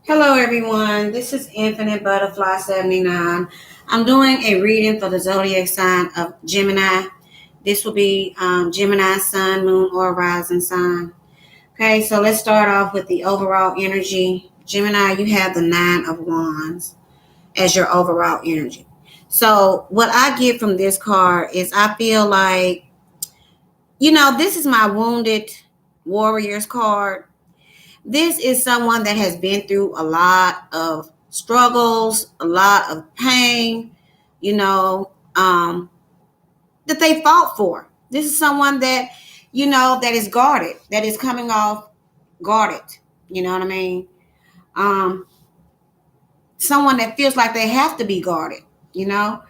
Hello, everyone. This is Infinite Butterfly 79. I'm doing a reading for the zodiac sign of Gemini. This will be Gemini Sun, Moon, or Rising sign. Okay, so let's start off with the overall energy. Gemini, you have the Nine of Wands as your overall energy. So, what I get from this card is I feel like, this is my Wounded Warriors card. This is someone that has been through a lot of struggles, a lot of pain, you know, that they fought for. This is someone that, that is guarded, that is coming off guarded. You know what I mean? Um, Someone that feels like they have to be guarded, you know?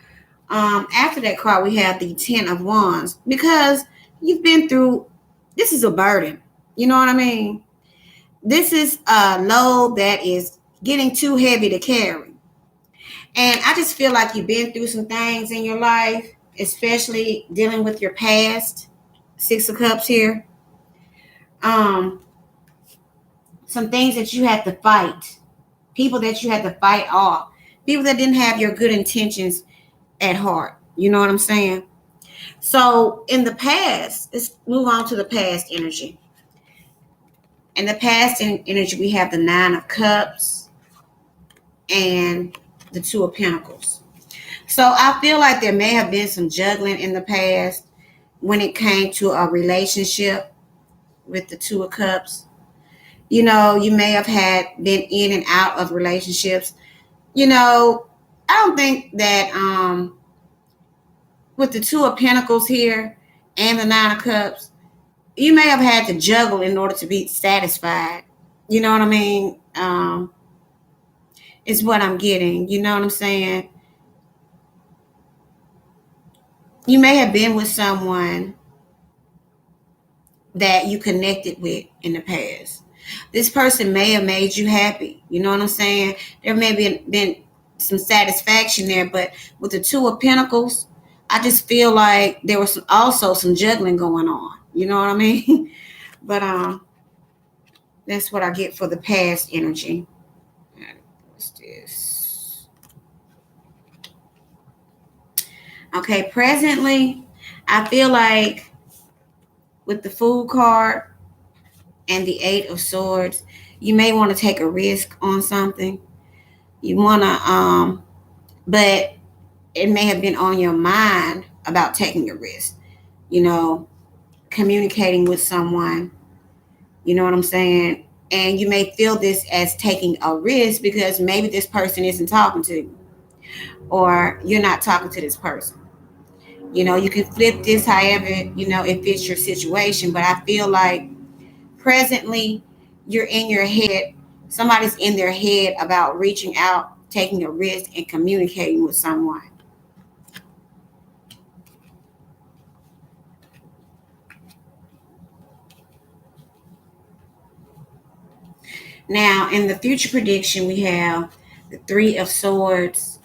After that card, we have the Ten of Wands because you've been through, this is a burden. You know what I mean? This is a load that is getting too heavy to carry. And I just feel like you've been through some things in your life, especially dealing with your past. Six of Cups here. Um, some things that you had to fight. People that you had to fight off. People that didn't have your good intentions at heart. You know what I'm saying? So in the past, let's move on to the past energy. In the past energy, we have the Nine of Cups and the Two of Pentacles. So I feel like there may have been some juggling in the past when it came to a relationship with the Two of Cups. You may have had been in and out of relationships. I don't think that with the Two of Pentacles here and the Nine of Cups, you may have had to juggle in order to be satisfied. You know what I mean? Is what I'm getting. You know what I'm saying? You may have been with someone that you connected with in the past. This person may have made you happy. You know what I'm saying? There may have been some satisfaction there, but with the Two of Pentacles, I just feel like there was also some juggling going on. You know what I mean? But that's what I get for the past energy. What's this? Okay, presently, I feel like with the Fool card and the Eight of Swords, you may want to take a risk on something. You want to, but it may have been on your mind about taking a risk, you know, communicating with someone, you know what I'm saying? And you may feel this as taking a risk because maybe this person isn't talking to you or you're not talking to this person. You can flip this however, it fits your situation. But I feel like presently you're in your head, somebody's in their head about reaching out, taking a risk, and communicating with someone. Now, in the future prediction, we have the Three of Swords,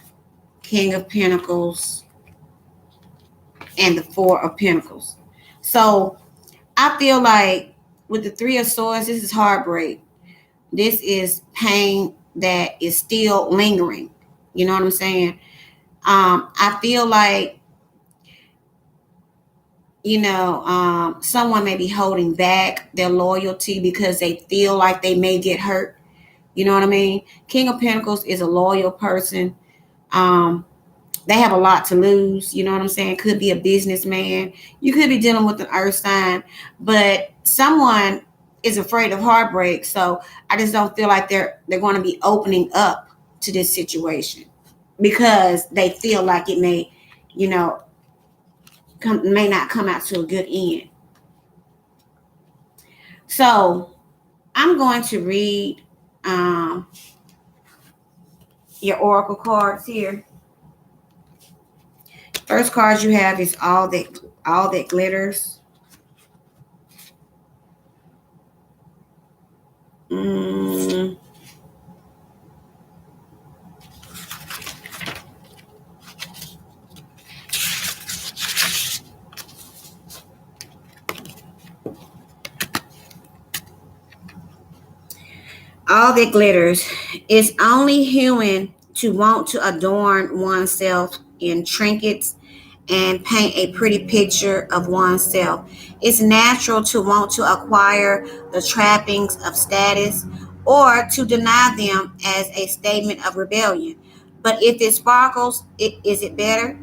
King of Pentacles, and the Four of Pentacles. So I feel like with the Three of Swords, this is heartbreak. This is pain that is still lingering. You know what I'm saying? I feel like, someone may be holding back their loyalty because they feel like they may get hurt. You know what I mean? King of Pentacles is a loyal person. Um, they have a lot to lose. You know what I'm saying? Could be a businessman. You could be dealing with an earth sign, but someone is afraid of heartbreak. So I just don't feel like they're going to be opening up to this situation because they feel like it may, you know, may not come out to a good end. So I'm going to read your oracle cards here. First card you have is all that glitters. Mm. all that glitters. It's only human to want to adorn oneself in trinkets and paint a pretty picture of oneself. It's natural to want to acquire the trappings of status or to deny them as a statement of rebellion. But if it sparkles, is it better?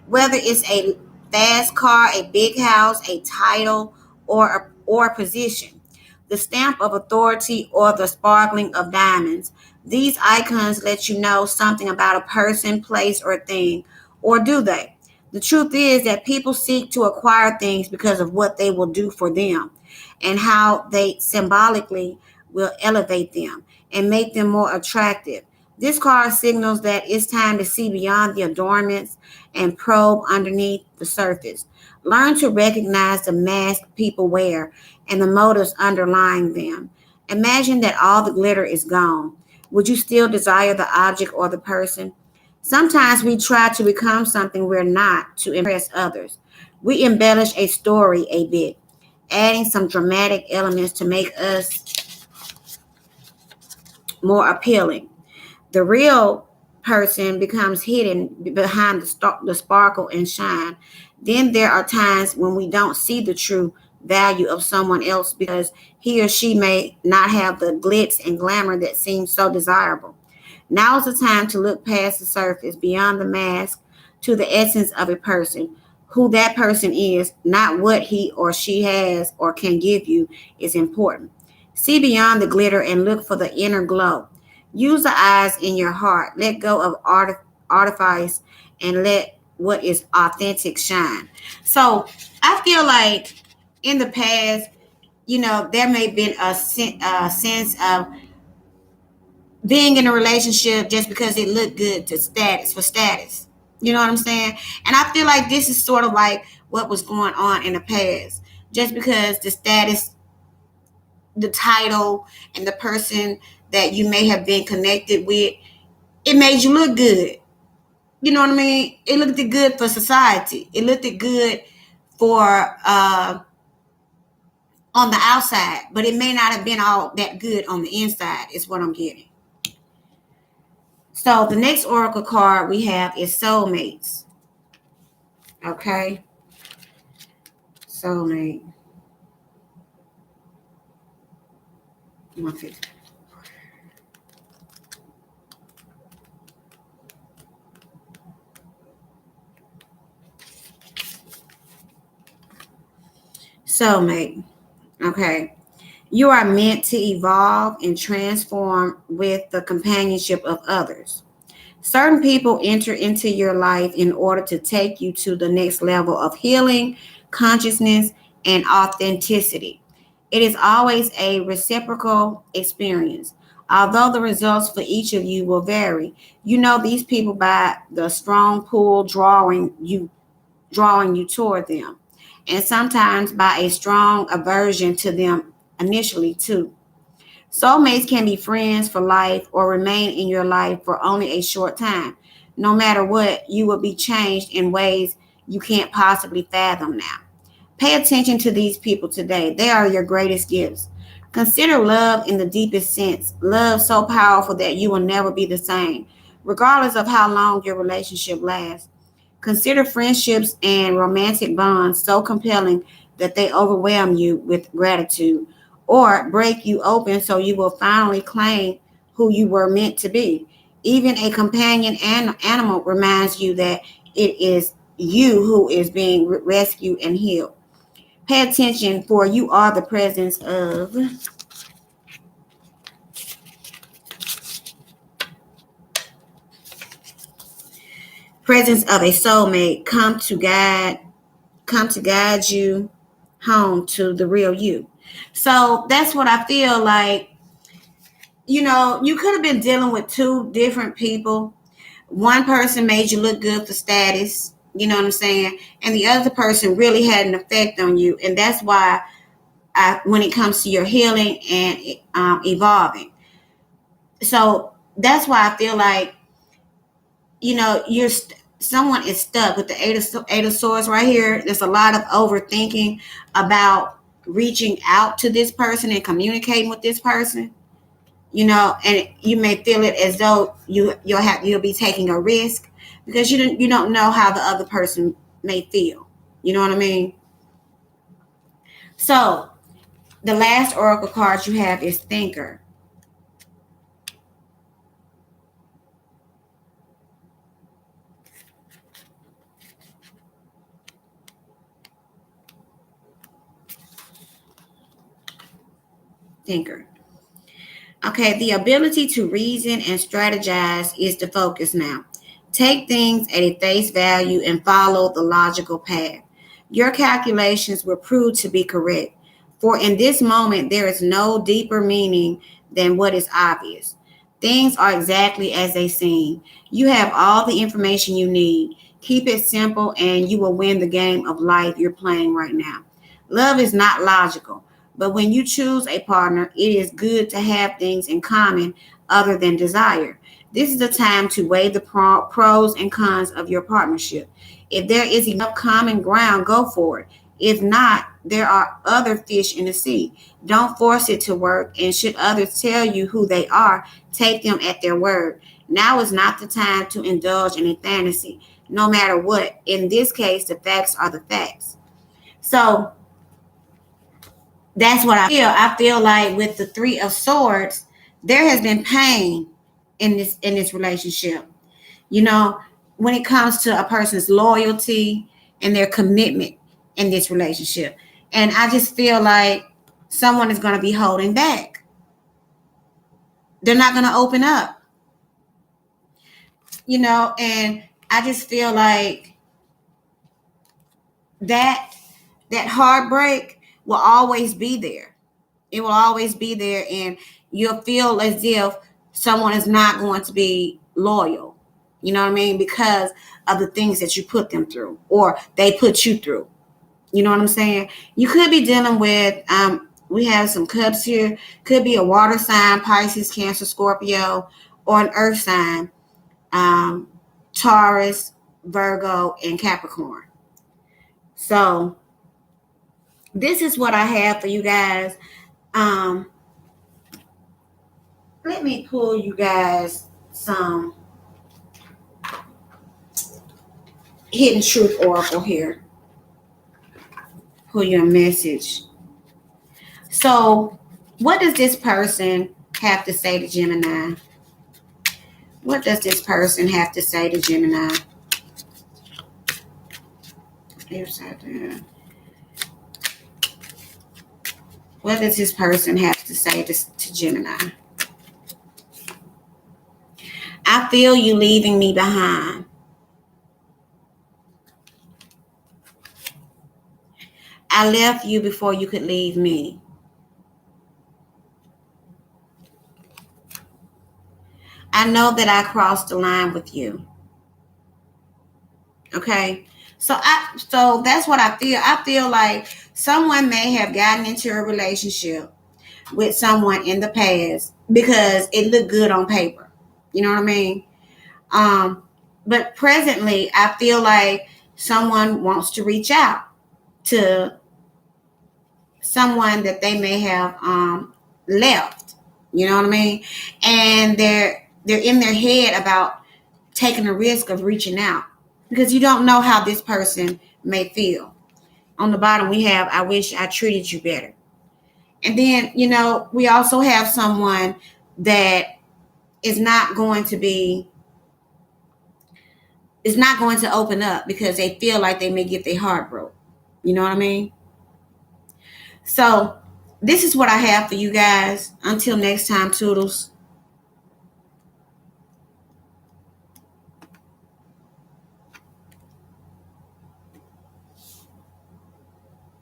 Whether it's a fast car, a big house, a title, or a position, the stamp of authority, or the sparkling of diamonds. These icons let you know something about a person, place, or thing, or do they? The truth is that people seek to acquire things because of what they will do for them and how they symbolically will elevate them and make them more attractive. This card signals that it's time to see beyond the adornments and probe underneath the surface. Learn to recognize the mask people wear and the motives underlying them. Imagine that all the glitter is gone. Would you still desire the object or the person? Sometimes we try to become something we're not to impress others. We embellish a story a bit, adding some dramatic elements to make us more appealing. The real person becomes hidden behind the sparkle and shine. Then there are times when we don't see the true value of someone else because he or she may not have the glitz and glamour that seems so desirable. Now is the time to look past the surface, beyond the mask, to the essence of a person. Who that person is, not what he or she has or can give you, is important. See beyond the glitter and look for the inner glow. Use the eyes in your heart. Let go of artifice and let what is authentic shine. So I feel like in the past, there may have been a sense of being in a relationship just because it looked good to status for status. You know what I'm saying? And I feel like this is sort of like what was going on in the past. Just because the status, the title, and the person that you may have been connected with, it made you look good. You know what I mean? It looked good for society. It looked good for on the outside, but it may not have been all that good on the inside, is what I'm getting. So the next oracle card we have is soulmates. Okay. Soulmate. Soulmate. Okay. You are meant to evolve and transform with the companionship of others. Certain people enter into your life in order to take you to the next level of healing, consciousness, and authenticity. It is always a reciprocal experience. Although the results for each of you will vary, you know these people by the strong pull drawing you toward them, and sometimes by a strong aversion to them initially too. Soulmates can be friends for life or remain in your life for only a short time. No matter what, you will be changed in ways you can't possibly fathom now. Pay attention to these people today. They are your greatest gifts. Consider love in the deepest sense. Love so powerful that you will never be the same, regardless of how long your relationship lasts. Consider friendships and romantic bonds so compelling that they overwhelm you with gratitude or break you open so you will finally claim who you were meant to be. Even a companion animal reminds you that it is you who is being rescued and healed. Pay attention, for you are the presence of a soulmate come to guide you home to the real you. So that's what I feel like. You could have been dealing with two different people. One person made you look good for status, you know what I'm saying? And the other person really had an effect on you. And that's why when it comes to your healing and evolving. So that's why I feel like, someone is stuck with the eight of swords right here. There's a lot of overthinking about reaching out to this person and communicating with this person. and you may feel it as though you'll be taking a risk because you don't know how the other person may feel. You know what I mean? So the last oracle card you have is Thinker. Thinker. Okay, the ability to reason and strategize is the focus now. Take things at a face value and follow the logical path. Your calculations will prove to be correct. For in this moment, there is no deeper meaning than what is obvious. Things are exactly as they seem. You have all the information you need. Keep it simple, and you will win the game of life you're playing right now. Love is not logical. But when you choose a partner, it is good to have things in common other than desire. This is the time to weigh the pros and cons of your partnership. If there is enough common ground, go for it. If not, there are other fish in the sea. Don't force it to work, and should others tell you who they are, take them at their word. Now is not the time to indulge in a fantasy, no matter what. In this case, the facts are the facts. So, that's what I feel. I feel like with the Three of Swords, there has been pain in this relationship. You know, when it comes to a person's loyalty and their commitment in this relationship. And I just feel like someone is going to be holding back. They're not going to open up, and I just feel like that that heartbreak will always be there. It will always be there, and you'll feel as if someone is not going to be loyal. You know what I mean? Because of the things that you put them through or they put you through. You know what I'm saying? You could be dealing with, we have some cups here, could be a water sign, Pisces, Cancer, Scorpio, or an earth sign, um, Taurus, Virgo, and Capricorn. So this is what I have for you guys. Um, Let me pull you guys some hidden truth oracle here. Pull you a message. So, what does this person have to say to Gemini? What does this person have to say to Gemini? What does this person have to say to Gemini? I feel you leaving me behind. I left you before you could leave me. I know that I crossed the line with you. Okay. So that's what I feel. I feel like someone may have gotten into a relationship with someone in the past because it looked good on paper. You know what I mean? But presently I feel like someone wants to reach out to someone that they may have left. You know what I mean? And they're in their head about taking the risk of reaching out because you don't know how this person may feel. On the bottom we have, I wish I treated you better. And then, we also have someone that is not going to open up because they feel like they may get their heart broke. You know what I mean? So this is what I have for you guys. Until next time, Toodles.